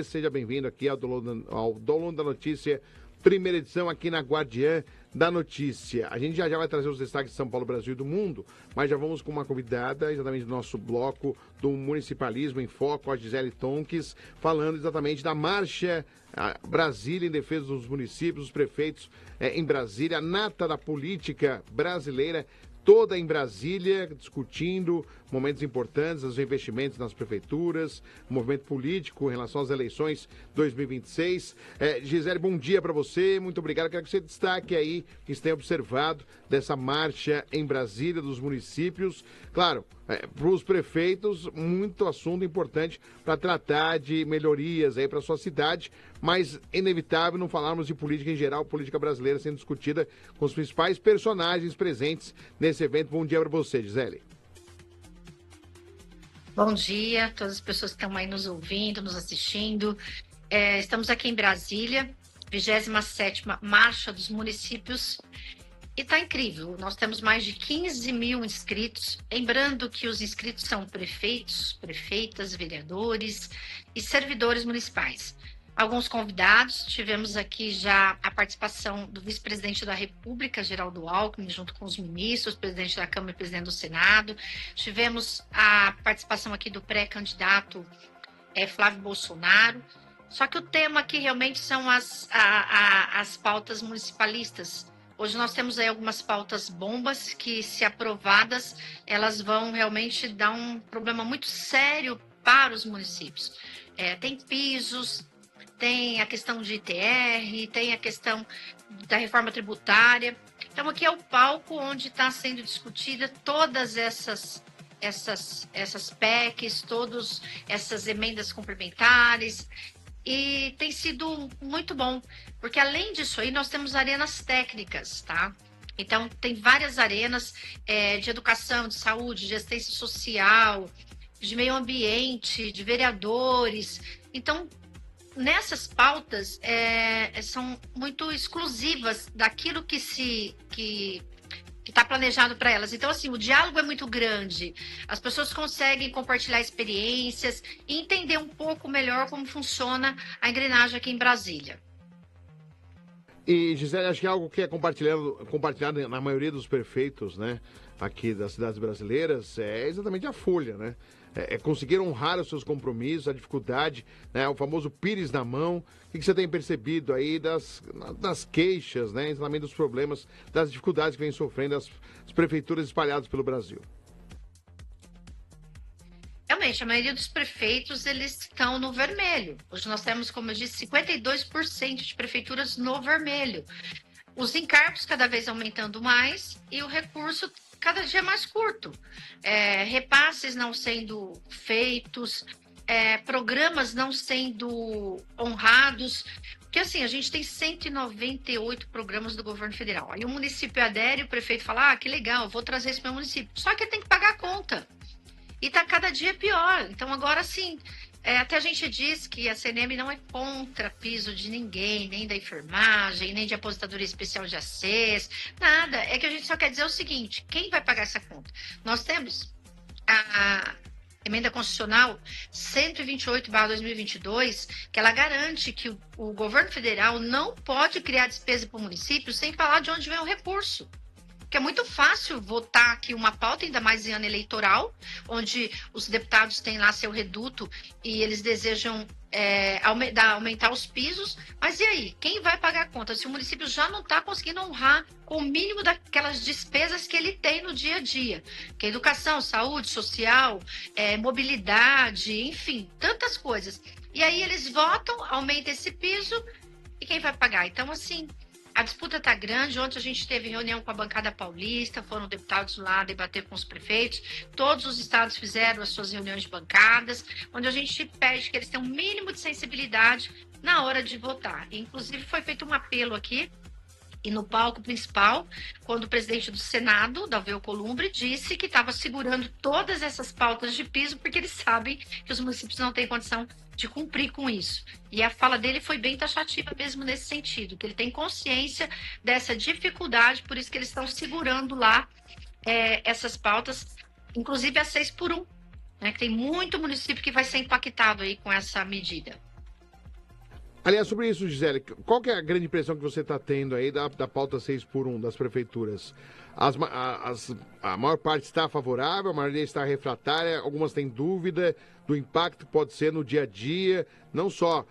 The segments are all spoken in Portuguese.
Seja bem-vindo aqui ao Dono da Notícia, primeira edição aqui na Guardiã da Notícia. A gente já vai trazer os destaques de São Paulo, Brasil e do mundo, mas já vamos com uma convidada, exatamente do nosso bloco do Municipalismo em Foco, a Gisele Tonques, falando exatamente da Marcha Brasília em defesa dos municípios, dos prefeitos em Brasília, a nata da política brasileira, toda em Brasília, discutindo momentos importantes, os investimentos nas prefeituras, o movimento político em relação às eleições 2026. Gisele, bom dia para você, muito obrigado. Quero que você destaque aí o que você tem observado dessa marcha em Brasília, dos municípios. Claro, para os prefeitos, muito assunto importante para tratar de melhorias aí para sua cidade, mas inevitável não falarmos de política em geral, política brasileira sendo discutida com os principais personagens presentes nesse evento. Bom dia para você, Gisele. Bom dia a todas as pessoas que estão aí nos ouvindo, nos assistindo. Estamos aqui em Brasília, 27ª Marcha dos Municípios, e está incrível. Nós temos mais de 15 mil inscritos. Lembrando que os inscritos são prefeitos, prefeitas, vereadores e servidores municipais. Alguns convidados, tivemos aqui já a participação do vice-presidente da República, Geraldo Alckmin, junto com os ministros, presidente da Câmara e presidente do Senado. Tivemos a participação aqui do pré-candidato Flávio Bolsonaro. Só que o tema aqui realmente são as pautas municipalistas. Hoje nós temos aí algumas pautas bombas que, se aprovadas, elas vão realmente dar um problema muito sério para os municípios. Tem pisos, tem a questão de ITR, tem a questão da reforma tributária. Então, aqui é o palco onde está sendo discutida todas essas PECs, todas essas emendas complementares. E tem sido muito bom, porque além disso aí, nós temos arenas técnicas, tá? Então, tem várias arenas de educação, de saúde, de assistência social, de meio ambiente, de vereadores. Então, nessas pautas são muito exclusivas daquilo que está planejado para elas. Então, assim, o diálogo é muito grande. As pessoas conseguem compartilhar experiências e entender um pouco melhor como funciona a engrenagem aqui em Brasília. E, Gisele, acho que é algo que é compartilhado na maioria dos prefeitos, né, aqui das cidades brasileiras, é exatamente a folha, né? Conseguir honrar os seus compromissos, a dificuldade, né, o famoso pires na mão. O que você tem percebido aí das queixas, né, exatamente dos problemas, das dificuldades que vem sofrendo as prefeituras espalhadas pelo Brasil? Realmente, a maioria dos prefeitos, eles estão no vermelho. Hoje nós temos, como eu disse, 52% de prefeituras no vermelho. Os encargos cada vez aumentando mais e o recurso cada dia mais curto. Repasses não sendo feitos, programas não sendo honrados. Porque assim, a gente tem 198 programas do governo federal. Aí o município adere, o prefeito fala, que legal, vou trazer isso para o meu município. Só que ele tem que pagar a conta. E está cada dia pior. Então agora sim, até a gente diz que a CNM não é contra piso de ninguém, nem da enfermagem, nem de aposentadoria especial de ACES, nada. É que a gente só quer dizer o seguinte, quem vai pagar essa conta? Nós temos a emenda constitucional 128/2022, que ela garante que o governo federal não pode criar despesa para o município sem falar de onde vem o recurso. Porque é muito fácil votar aqui uma pauta, ainda mais em ano eleitoral, onde os deputados têm lá seu reduto e eles desejam aumentar os pisos. Mas e aí? Quem vai pagar a conta? Se o município já não está conseguindo honrar com o mínimo daquelas despesas que ele tem no dia a dia, que é educação, saúde, social, mobilidade, enfim, tantas coisas. E aí eles votam, aumenta esse piso e quem vai pagar? Então, assim, a disputa está grande. Ontem a gente teve reunião com a bancada paulista, foram deputados lá debater com os prefeitos. Todos os estados fizeram as suas reuniões de bancadas, onde a gente pede que eles tenham um mínimo de sensibilidade na hora de votar. Inclusive foi feito um apelo aqui, e no palco principal, quando o presidente do Senado, Davi Alcolumbre, disse que estava segurando todas essas pautas de piso, porque eles sabem que os municípios não têm condição de cumprir com isso. E a fala dele foi bem taxativa mesmo nesse sentido, que ele tem consciência dessa dificuldade, por isso que eles estão segurando lá essas pautas, inclusive a 6x1, né, que tem muito município que vai ser impactado aí com essa medida. Aliás, sobre isso, Gisele, qual que é a grande impressão que você está tendo aí da pauta 6x1 das prefeituras? A maior parte está favorável, a maioria está refratária, algumas têm dúvida do impacto que pode ser no dia a dia, não só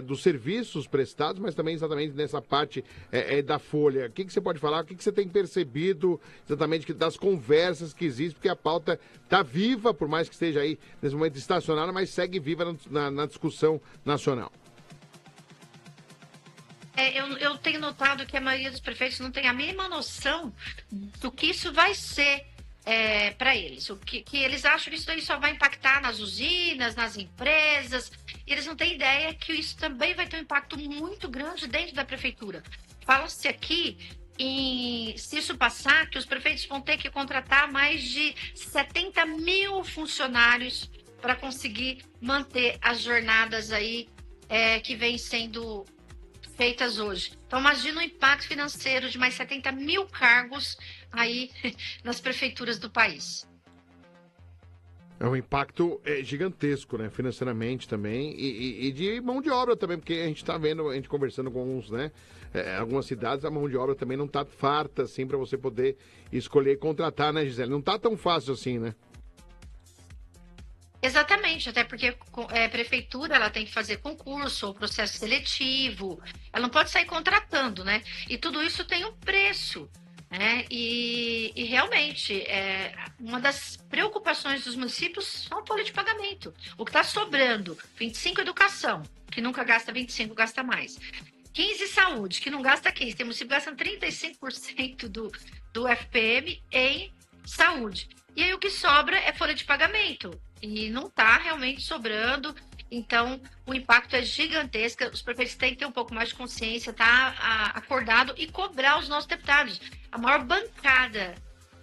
dos serviços prestados, mas também exatamente nessa parte da folha. O que você pode falar? O que você tem percebido exatamente das conversas que existem? Porque a pauta está viva, por mais que esteja aí nesse momento estacionada, mas segue viva na discussão nacional. Eu tenho notado que a maioria dos prefeitos não tem a mínima noção do que isso vai ser para eles. Que eles acham que isso daí só vai impactar nas usinas, nas empresas, e eles não têm ideia que isso também vai ter um impacto muito grande dentro da prefeitura. Fala-se aqui, se isso passar, que os prefeitos vão ter que contratar mais de 70 mil funcionários para conseguir manter as jornadas aí que vêm sendo feitas hoje. Então, imagina o impacto financeiro de mais 70 mil cargos aí nas prefeituras do país. É um impacto gigantesco, né? Financeiramente também e de mão de obra também, porque a gente está vendo, a gente conversando com alguns, né? Algumas cidades, a mão de obra também não está farta assim para você poder escolher e contratar, né, Gisele? Não está tão fácil assim, né? Exatamente, até porque a prefeitura ela tem que fazer concurso ou processo seletivo, ela não pode sair contratando, né? E tudo isso tem um preço, né? E realmente, uma das preocupações dos municípios é a folha de pagamento. O que está sobrando, 25 educação, que nunca gasta 25, gasta mais. 15 saúde, que não gasta 15, tem município que gasta 35% do FPM em saúde. E aí o que sobra é folha de pagamento. E não está realmente sobrando, então o impacto é gigantesco. Os prefeitos têm que ter um pouco mais de consciência, tá acordado e cobrar os nossos deputados. A maior bancada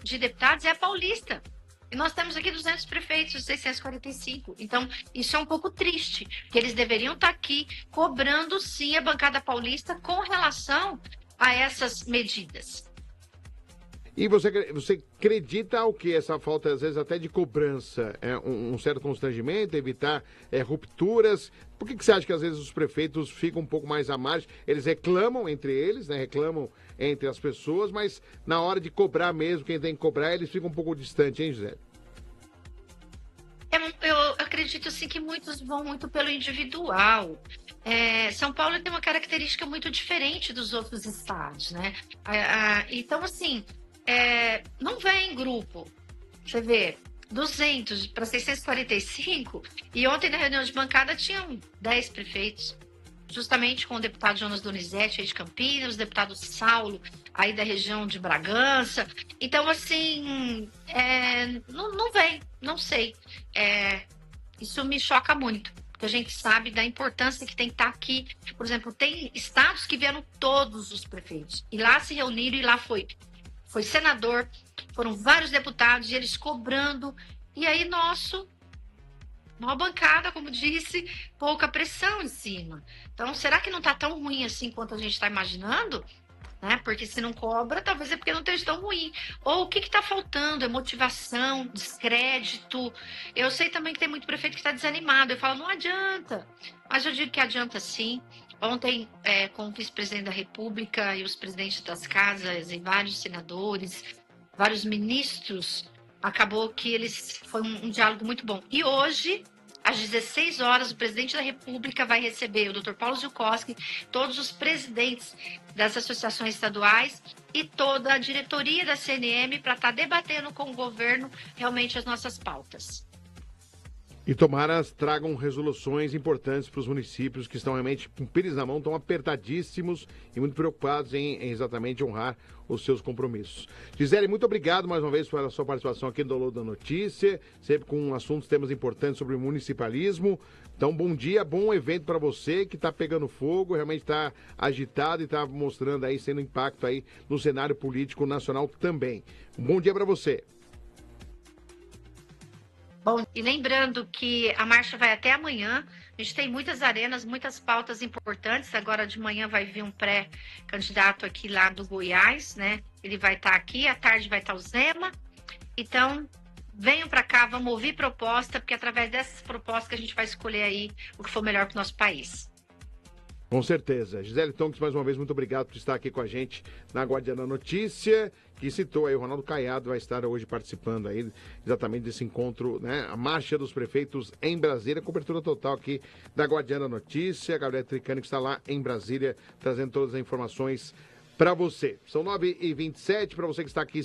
de deputados é a paulista. E nós temos aqui 200 prefeitos, 645. Então, isso é um pouco triste, porque eles deveriam estar aqui cobrando, sim, a bancada paulista com relação a essas medidas. E você acredita o que essa falta, às vezes, até de cobrança? Um certo constrangimento, evitar rupturas? Por que você acha que, às vezes, os prefeitos ficam um pouco mais à margem? Eles reclamam entre eles, né? Reclamam entre as pessoas, mas na hora de cobrar mesmo, quem tem que cobrar, eles ficam um pouco distantes, hein, Gisele? Eu acredito, assim, que muitos vão muito pelo individual. São Paulo tem uma característica muito diferente dos outros estados, né? Então, assim... não vem em grupo. Você vê, 200 para 645, e ontem na reunião de bancada tinham 10 prefeitos, justamente com o deputado Jonas Donizete aí de Campinas, o deputado Saulo aí da região de Bragança. Então, assim, não vem, não sei. Isso me choca muito, porque a gente sabe da importância que tem que estar aqui. Por exemplo, tem estados que vieram todos os prefeitos, e lá se reuniram e lá foi senador, foram vários deputados e eles cobrando. E aí, uma bancada, como disse, pouca pressão em cima. Então, será que não está tão ruim assim quanto a gente está imaginando? Né? Porque se não cobra, talvez é porque não esteja tão ruim. Ou o que está faltando? É motivação, descrédito. Eu sei também que tem muito prefeito que está desanimado. Eu falo, não adianta. Mas eu digo que adianta sim. Ontem, com o vice-presidente da República e os presidentes das casas e vários senadores, vários ministros, acabou que foi um diálogo muito bom. E hoje, às 16 horas, o presidente da República vai receber o Dr. Paulo Zucoschi, todos os presidentes das associações estaduais e toda a diretoria da CNM para estar debatendo com o governo realmente as nossas pautas. E tomara tragam resoluções importantes para os municípios que estão realmente com pires na mão, estão apertadíssimos e muito preocupados em exatamente honrar os seus compromissos. Gisele, muito obrigado mais uma vez pela sua participação aqui no Download da Notícia, sempre com assuntos, temas importantes sobre municipalismo. Então, bom dia, bom evento para você que está pegando fogo, realmente está agitado e está mostrando aí, sendo impacto aí no cenário político nacional também. Um bom dia para você. Bom, e lembrando que a marcha vai até amanhã, a gente tem muitas arenas, muitas pautas importantes, agora de manhã vai vir um pré-candidato aqui lá do Goiás, né? Ele vai estar aqui, à tarde vai estar o Zema, então venham para cá, vamos ouvir proposta, porque através dessas propostas que a gente vai escolher aí o que for melhor para o nosso país. Com certeza. Gisele Tonks, mais uma vez, muito obrigado por estar aqui com a gente na Guardiana Notícia, que citou aí o Ronaldo Caiado, vai estar hoje participando aí exatamente desse encontro, né? A Marcha dos Prefeitos em Brasília, cobertura total aqui da Guardiana Notícia. A Gabriela Tricani que está lá em Brasília, trazendo todas as informações para você. São 9h27, para você que está aqui